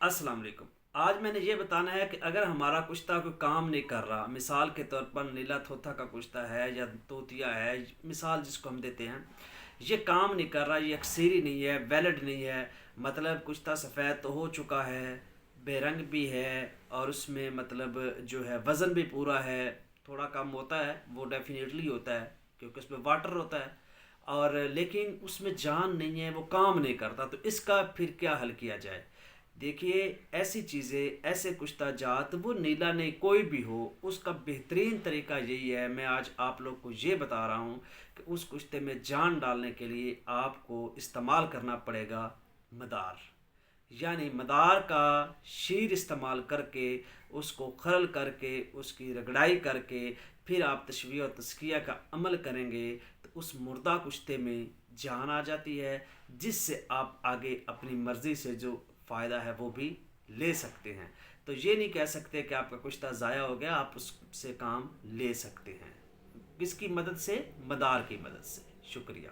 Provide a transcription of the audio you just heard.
अस्सलाम वालेकुम। आज मैंने ये बताना है कि अगर हमारा कुश्ता कोई काम नहीं कर रहा, मिसाल के तौर पर नीला तोता का कुश्ता है या तोतिया है, मिसाल जिसको हम देते हैं, ये काम नहीं कर रहा, ये अक्सरी नहीं है, वैलिड नहीं है। मतलब कुश्ता सफ़ेद तो हो चुका है, बेरंग भी है, और उसमें मतलब जो है वज़न भी पूरा है। थोड़ा कम होता है, वो डेफिनेटली होता है क्योंकि उसमें वाटर होता है, और लेकिन उसमें जान नहीं है, वो काम नहीं करता। तो इसका फिर क्या हल किया जाए? देखिए, ऐसी चीज़ें, ऐसे कुश्ता जात, वो नीला नहीं कोई भी हो, उसका बेहतरीन तरीका यही है। मैं आज आप लोग को ये बता रहा हूँ कि उस कुश्ते में जान डालने के लिए आपको इस्तेमाल करना पड़ेगा मदार। यानी मदार का शीर इस्तेमाल करके, उसको खरल करके, उसकी रगड़ाई करके, फिर आप तशवीह और तस्किया का अमल करेंगे तो उस मुर्दा कुश्ते में जान आ जाती है, जिससे आप आगे अपनी मर्ज़ी से जो फ़ायदा है वो भी ले सकते हैं। तो ये नहीं कह सकते कि आपका कुश्ता ज़ाया हो गया, आप उससे काम ले सकते हैं। किसकी मदद से? मदार की मदद से। शुक्रिया।